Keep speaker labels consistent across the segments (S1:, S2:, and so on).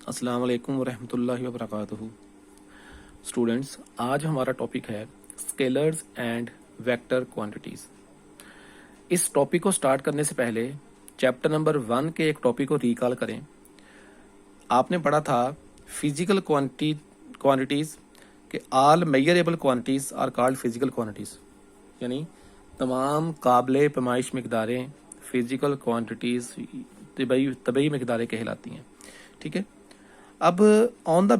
S1: अस्सलाम वालेकुम वरहमतुल्लाहि वबरकातुहू। स्टूडेंट्स, आज हमारा टॉपिक है स्केलर्स एंड वेक्टर क्वांटिटीज। इस टॉपिक को स्टार्ट करने से पहले चैप्टर नंबर 1 के एक टॉपिक को रिकॉल करें। आपने पढ़ा था फिजिकल क्वांटिटीज के all measurable quantities are called physical quantities, यानी तमाम काबिल पैमाइश मकदारें फिजिकल क्वांटिटीज तबई मकदारें कहलाती हैं। ठीक है। अब on the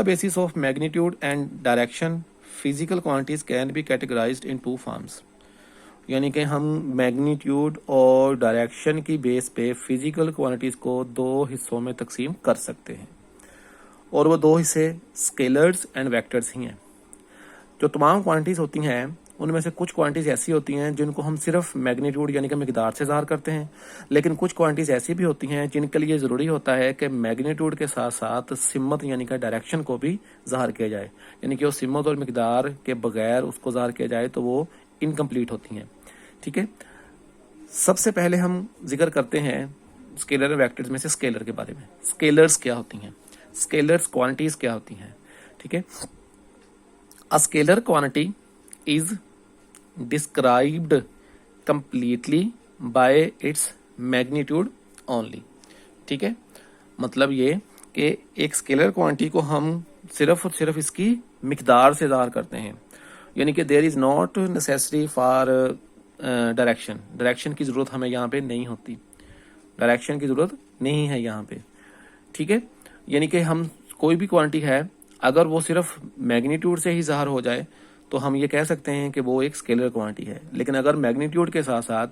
S1: basis of magnitude and direction physical quantities can be categorised in two forms, यानी कि हम मैग्नीट्यूड और डायरेक्शन की बेस पे फिजिकल क्वांटिटीज को दो हिस्सों में तकसीम कर सकते हैं, और वो दो हिस्से स्केलर्स एंड वेक्टर्स ही हैं। जो तमाम क्वांटिटीज होती हैं उनमें से कुछ क्वांटिटीज ऐसी होती हैं जिनको हम सिर्फ मैग्नीट्यूड यानी कि मिकदार से ज़ाहिर करते हैं, लेकिन कुछ क्वांटिटीज ऐसी भी होती हैं जिनके लिए ज़रूरी होता है कि मैग्नीट्यूड के साथ साथ सिमत यानी कि डायरेक्शन को भी ज़ाहिर किया जाए, यानी कि वो सिमत और मिकदार के बगैर उसको ज़ाहिर किया जाए तो वो इनकम्प्लीट होती हैं। ठीक है। सबसे पहले हम जिक्र करते हैं स्केलर और वेक्टर्स में से स्केलर के बारे में। स्केलर्स क्या होती हैं, स्केलर्स क्वांटिटीज क्या होती हैं। ठीक है। A scalar quantity is described completely by its magnitude only। ठीक है। मतलब ये कि एक स्केलर क्वांटिटी को हम सिर्फ और सिर्फ इसकी मिकदार से ज़ाहिर करते हैं, यानी कि there is not necessary for direction की ज़रूरत हमें यहाँ पे नहीं होती, डायरेक्शन की ज़रूरत नहीं है यहाँ पे। ठीक है। यानी कि हम कोई भी क्वांटिटी है अगर वो सिर्फ मैग्नीट्यूड से ही ज़ाहिर हो जाए तो हम ये कह सकते हैं कि वो एक स्केलर क्वांटिटी है, लेकिन अगर मैग्नीट्यूड के साथ साथ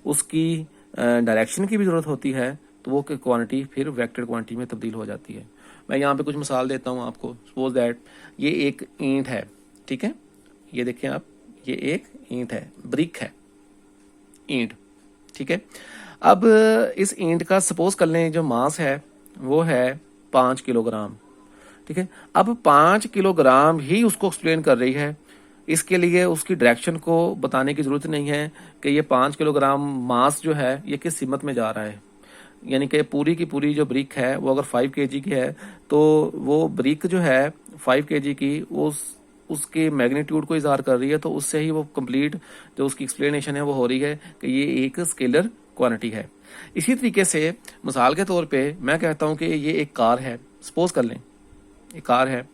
S1: उसकी डायरेक्शन की भी ज़रूरत होती है तो वो क्वांटिटी फिर वेक्टर क्वांटिटी में तब्दील हो जाती है। मैं यहाँ पे कुछ मिसाल देता हूँ आपको। सपोज दैट ये एक ईंट है। ठीक है। ये देखें आप, ये एक ईंट है, ब्रिक है, ईंट। ठीक है। अब इस ईंट का सपोज कर लें जो मास है वो है 5 किलोग्राम। ठीक है। अब 5 किलोग्राम ही उसको एक्सप्लेन कर रही है, इसके लिए उसकी डायरेक्शन को बताने की जरूरत नहीं है कि ये 5 किलोग्राम मास जो है ये किस सीमत में जा रहा है। यानी कि पूरी की पूरी जो ब्रिक है वो अगर 5 केजी की है तो वो ब्रिक जो है 5 केजी की उसके मैग्नीट्यूड को इज़हार कर रही है, तो उससे ही वो कंप्लीट जो उसकी एक्सप्लेनेशन है वो हो रही है कि ये एक स्केलर क्वांटिटी है। इसी तरीके से मिसाल के तौर पे मैं कहता हूँ कि ये एक कार है। सपोज कर लें एक कार है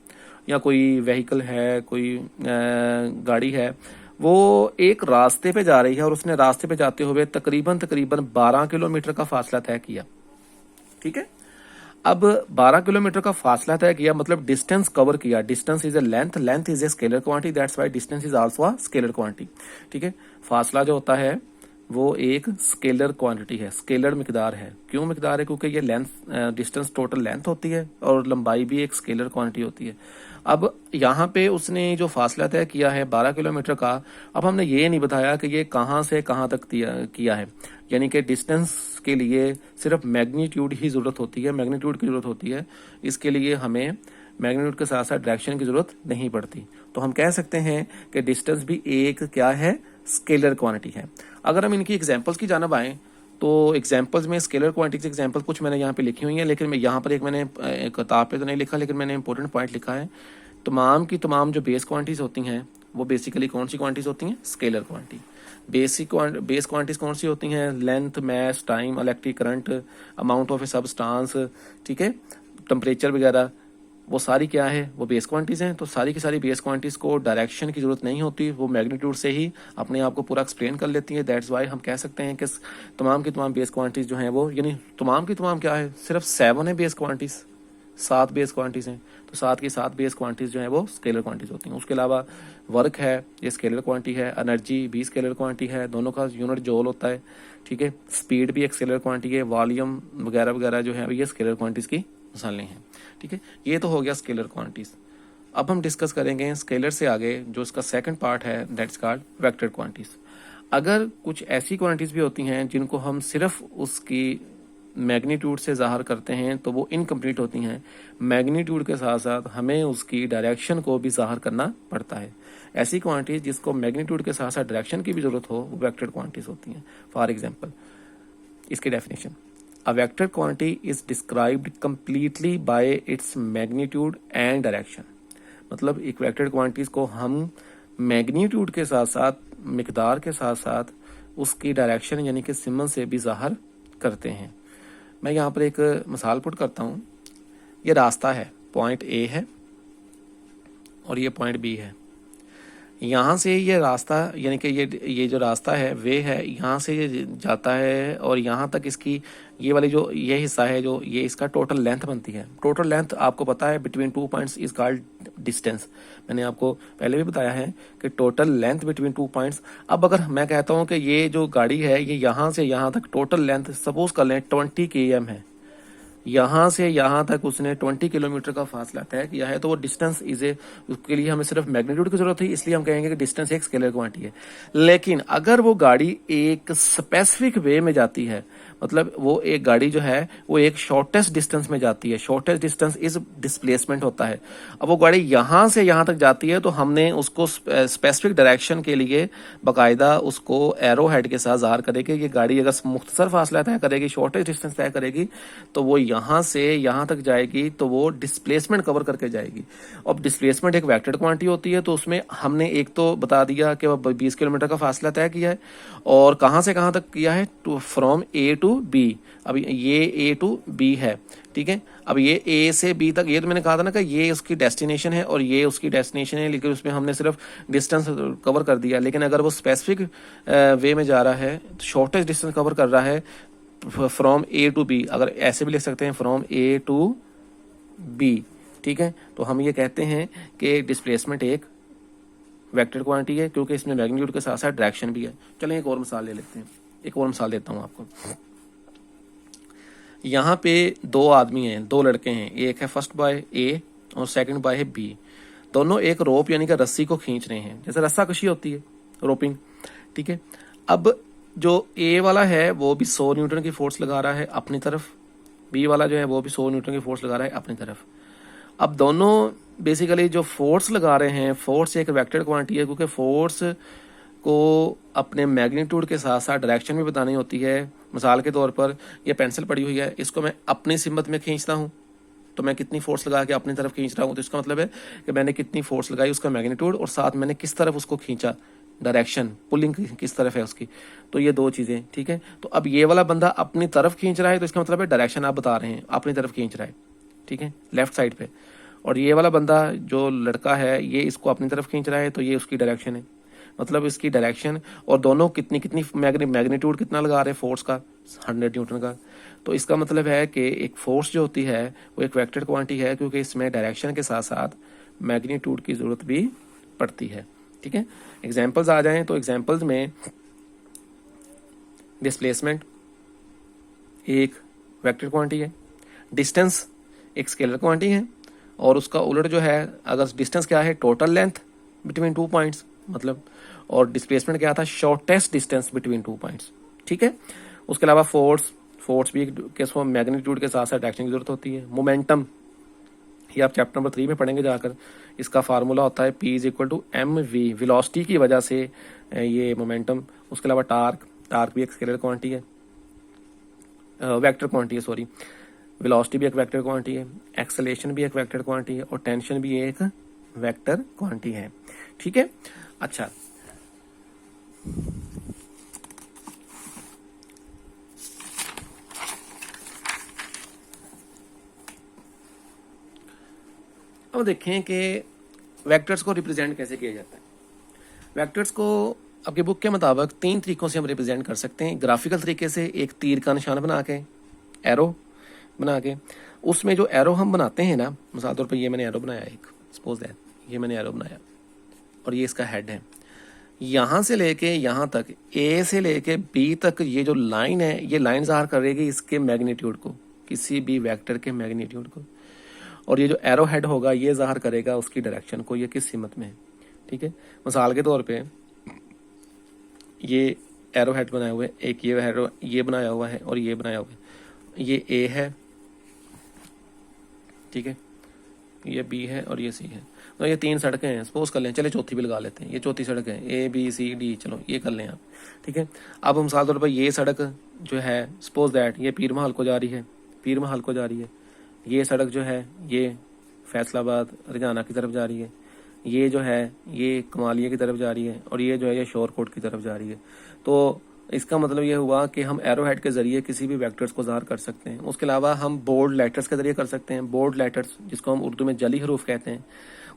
S1: या कोई व्हीकल है, कोई गाड़ी है, वो एक रास्ते पे जा रही है और उसने रास्ते पे जाते हुए तकरीबन 12 किलोमीटर का फासला तय किया। ठीक है। अब 12 किलोमीटर का फासला तय किया मतलब डिस्टेंस कवर किया। Distance is a length, length is a scalar quantity, that's why distance is also a scalar quantity. ठीक है। फासला जो होता है वो एक स्केलर क्वांटिटी है, स्केलर मिकदार है। क्यों मिकदार है? क्योंकि ये लेंथ डिस्टेंस टोटल लेंथ होती है और लंबाई भी एक स्केलर क्वांटिटी होती है। अब यहाँ पे उसने जो फासला तय किया है 12 किलोमीटर का, अब हमने ये नहीं बताया कि ये कहाँ से कहाँ तक किया है, यानी कि डिस्टेंस के लिए सिर्फ मैग्नीट्यूड ही जरूरत होती है, मैग्नीट्यूड की जरूरत होती है। इसके लिए हमें मैग्नीट्यूड के साथ साथ डायरेक्शन की जरूरत नहीं पड़ती। तो हम कह सकते हैं कि डिस्टेंस भी एक क्या है, स्केलर क्वांटिटी है। अगर हम इनकी एग्जांपल्स की जानब आएँ तो एग्जांपल्स में स्केलर क्वांटिटी के एग्जांपल कुछ मैंने यहाँ पे लिखी हुई हैं, लेकिन मैं यहाँ पर मैंने किताब पे तो नहीं लिखा, लेकिन मैंने इंपॉर्टेंट पॉइंट लिखा है। तमाम की तमाम जो बेस क्वांटिटीज होती हैं वो बेसिकली कौन सी क्वांटिटीज होती हैं? Scalar quantity. बेस क्वांटिटीज कौन सी होती हैं? Length, mass, time, electric current, amount of A substance, ठीक है, टेम्परेचर वगैरह, वो सारी क्या है? वो बेस क्वांटिटीज हैं। तो सारी की सारी बेस क्वांटिटीज को डायरेक्शन की जरूरत नहीं होती, वो मैग्नीट्यूड से ही अपने आप को पूरा एक्सप्लेन कर लेती है। दैट्स वाई हम कह सकते हैं कि तमाम की तमाम बेस क्वांटिटीज जो हैं वो, यानी तमाम की तमाम क्या है, सिर्फ 7 है बेस क्वांटिटीज, 7 बेस क्वांटिटीज हैं। तो 7 की 7 बेस क्वांटिटीज जो है वो स्केलर क्वांटिटीज होती हैं। उसके अलावा वर्क है, ये स्केलर क्वांटिटी है। एनर्जी भी स्केलर क्वांटिटी है, दोनों का यूनिट जॉल होता है। ठीक है। स्पीड भी एक स्केलर क्वांटिटी है। वॉल्यूम वगैरह वगैरह जो है ये स्केलर क्वांटिटीज की मिसालें हैं। ठीक है। ये तो हो गया स्केलर क्वांटिटीज। अब हम डिस्कस करेंगे स्केलर से आगे जो इसका सेकंड पार्ट है, दैट्स कॉल्ड वेक्टर क्वांटिटीज। अगर कुछ ऐसी क्वांटिटीज भी होती हैं जिनको हम सिर्फ उसकी मैग्नीट्यूड से ज़ाहिर करते हैं तो वो इनकम्प्लीट होती हैं। मैग्नीट्यूड के साथ साथ हमें उसकी डायरेक्शन को भी ज़ाहिर करना पड़ता है। ऐसी क्वांटिटीज जिसको मैग्नीट्यूड के साथ साथ डायरेक्शन की भी ज़रूरत हो वो वेक्टर क्वांटिटीज होती हैं। फॉर एग्जांपल इसकी definition, a vector quantity is described completely by its magnitude and direction. मतलब एक वेक्टर क्वांटिटीज को हम मैग्नीट्यूड के साथ साथ, मिकदार के साथ साथ उसकी डायरेक्शन यानी कि सिमन से भी ज़ाहिर करते हैं। मैं यहाँ पर एक मिसाल पुट करता हूँ। ये रास्ता है, पॉइंट ए है और ये पॉइंट बी है। यहाँ से ये रास्ता यानी कि ये जो रास्ता है वे है, यहाँ से ये जाता है और यहाँ तक इसकी ये वाली जो ये हिस्सा है, जो ये इसका टोटल लेंथ बनती है। टोटल लेंथ आपको पता है between 2 points is called distance. मैंने आपको पहले भी बताया है कि टोटल लेंथ बिटवीन 2 पॉइंट्स। अब अगर मैं कहता हूँ कि ये जो गाड़ी है ये यहाँ से यहाँ तक टोटल लेंथ सपोज कर लें 20 km है, यहाँ से यहाँ तक उसने 20 किलोमीटर का फासला तय किया है, तो वो डिस्टेंस उसके लिए हमें सिर्फ मैग्नीट्यूड की जरूरत है, इसलिए हम कहेंगे कि डिस्टेंस एक स्केलर क्वांटिटी है। लेकिन अगर वो गाड़ी एक स्पेसिफिक वे में जाती है, मतलब वो एक गाड़ी जो है वो एक शॉर्टेस्ट डिस्टेंस में जाती है, शॉर्टेस्ट डिस्टेंस इज डिस्प्लेसमेंट होता है। अब वो गाड़ी यहाँ से यहाँ तक जाती है तो हमने उसको स्पेसिफिक डायरेक्शन के लिए बाकायदा उसको एरो हेड के साथ ज़ाहिर करेंगे। ये गाड़ी अगर मुख्तसर फासला तय करेगी, शॉर्टेस्ट डिस्टेंस तय करेगी, तो वो यहाँ से यहाँ तक जाएगी तो वो डिस्प्लेसमेंट कवर करके जाएगी। अब डिस्प्लेसमेंट एक वेक्टर क्वांटिटी होती है, तो उसमें हमने एक तो बता दिया कि वो 20 किलोमीटर का फासला तय किया है और कहाँ से कहाँ तक किया है, फ्रॉम ए टू बी। अब ये ए टू बी है, ठीक है। अब ये ए से बी तक, ये तो मैंने कहा था ना कि ये उसकी डेस्टिनेशन है और ये उसकी डेस्टिनेशन है, लेकिन उसमें हमने सिर्फ डिस्टेंस कवर कर दिया। लेकिन अगर वो स्पेसिफिक वे में जा रहा है, शॉर्टेस्ट डिस्टेंस कवर कर रहा है फ्रॉम ए टू बी, अगर ऐसे भी लिख सकते हैं फ्रॉम ए टू बी, ठीक है, तो हम ये कहते हैं कि डिस्प्लेसमेंट एक वेक्टर क्वांटिटी है, क्योंकि इसमें मैग्नीट्यूड के साथ साथ डायरेक्शन भी है। चलें एक और मिसाल ले लेते हैं, एक और मिसाल देता हूँ आपको। यहाँ पे दो आदमी हैं, दो लड़के हैं, एक है फर्स्ट बॉय ए और सेकंड बॉय है बी। दोनों एक रोप यानी कि रस्सी को खींच रहे हैं, जैसे रस्सा कशी होती है, रोपिंग, ठीक है। अब जो ए वाला है वो भी 100 न्यूटन की फोर्स लगा रहा है अपनी तरफ, बी वाला जो है वो भी 100 न्यूटन की फोर्स लगा रहा है अपनी तरफ। अब दोनों बेसिकली जो फोर्स लगा रहे हैं, फोर्स एक वेक्टर क्वांटिटी है, क्योंकि फोर्स को अपने मैग्नीट्यूड के साथ साथ डायरेक्शन भी बतानी होती है। मिसाल के तौर पर ये पेंसिल पड़ी हुई है, इसको मैं अपनी सिमत में खींचता हूँ तो मैं कितनी फोर्स लगा के अपनी तरफ खींच रहा हूँ, तो इसका मतलब है कि मैंने कितनी फोर्स लगाई, उसका मैग्नीट्यूड और साथ मैंने किस तरफ उसको खींचा, डायरेक्शन पुलिंग किस तरफ है उसकी। तो ये दो चीजें, ठीक है। तो अब ये वाला बंदा अपनी तरफ खींच रहा है, तो इसका मतलब है डायरेक्शन आप बता रहे हैं, अपनी तरफ खींच रहा है, ठीक है, लेफ्ट साइड पे। और ये वाला बंदा जो लड़का है ये इसको अपनी तरफ खींच रहा है, तो ये उसकी डायरेक्शन है, मतलब इसकी डायरेक्शन। और दोनों कितनी कितनी मैग्नीट्यूड कितना लगा रहे हैं फोर्स का, 100 न्यूटन का। तो इसका मतलब है कि एक फोर्स जो होती है वो एक वेक्टर क्वांटिटी है, क्योंकि इसमें डायरेक्शन के साथ साथ मैग्नीट्यूड की जरूरत भी पड़ती है, ठीक है। एग्जाम्पल्स आ जाएं तो एग्जाम्पल्स में डिस्प्लेसमेंट एक वेक्टर क्वांटिटी है, डिस्टेंस एक स्केलर क्वांटिटी है, और उसका उलट जो है, अगर डिस्टेंस क्या है, टोटल लेंथ बिटवीन 2 पॉइंट्स मतलब, और डिस्प्लेसमेंट क्या था, शॉर्टेस्ट डिस्टेंस बिटवीन 2 पॉइंट्स, ठीक है। उसके अलावा फोर्स भी किसको मैग्नीट्यूड के साथ साथ डायरेक्शन की जरूरत होती है। मोमेंटम ये आप चैप्टर नंबर 3 में पढ़ेंगे जाकर, इसका फार्मूला होता है P is equal to mv, velocity की वजह से ये मोमेंटम। उसके अलावा टार्क भी एक स्केलर क्वांटिटी है, वेक्टर क्वांटिटी है, सॉरी। वेलोसिटी भी एक वेक्टर क्वांटिटी है, एक्सेलरेशन भी एक वेक्टर क्वांटिटी है, और टेंशन भी एक वेक्टर क्वांटिटी है, ठीक है। अच्छा, अब देखें कि वेक्टर्स को रिप्रेजेंट कैसे किया जाता है। वेक्टर्स को आपके बुक के मुताबिक 3 तरीकों से हम रिप्रेजेंट कर सकते हैं। ग्राफिकल तरीके से, एक तीर का निशान बना के, एरो बना के, उसमें जो एरो हम बनाते हैं ना, मिसाल तौर पर ये मैंने एरो बनाया एक, सपोज दैट ये मैंने एरो बनाया और ये इसका हेड है। यहाँ से लेके यहाँ तक, ए से लेके बी तक ये जो लाइन है, ये लाइन ज़ाहिर करेगी इसके मैग्नीट्यूड को, किसी भी वेक्टर के मैग्नीट्यूड को। और ये जो एरो हेड होगा ये ज़ाहिर करेगा उसकी डायरेक्शन को, ये किस सिमत में है, ठीक है। मिसाल के तौर पे ये एरो हेड बनाए हुए, एक ये एरो ये बनाया हुआ है और ये बनाया हुआ है, ये ए है, ठीक है, ये बी है और ये सी है। तो ये 3 सड़कें हैं, सपोज कर लें, चले चौथी भी लगा लेते हैं, ये चौथी सड़क है, ए बी सी डी, चलो ये कर लें आप, ठीक है। अब मिसाल तौर पर ये सड़क जो है, सपोज दैट ये पीर महल को जा रही है, पीर महल को जा रही है। ये सड़क जो है ये फैसलाबाद रजाना की तरफ जा रही है। ये जो है ये कमालिया की तरफ जा रही है, और ये जो है ये शोरकोट की तरफ जा रही है। तो इसका मतलब ये हुआ कि हम एरो हेड के जरिए किसी भी वेक्टर्स को ज़ाहिर कर सकते हैं। उसके अलावा हम बोल्ड लेटर्स के जरिए कर सकते हैं, बोल्ड लेटर्स जिसको हम उर्दू में जली हरूफ कहते हैं।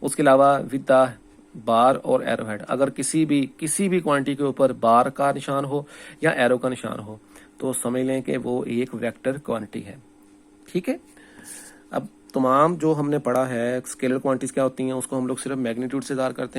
S1: उसके अलावा विद द बार और एरो हेड, अगर किसी भी क्वांटिटी के ऊपर बार का निशान हो या एरो का निशान हो तो समझ लें कि वो एक वेक्टर क्वांटिटी है, ठीक है। अब तमाम जो हमने पढ़ा है स्केलर क्वांटिटीज क्या होती हैं उसको हम लोग सिर्फ मैग्नीट्यूड से ज़ाहिर करते हैं।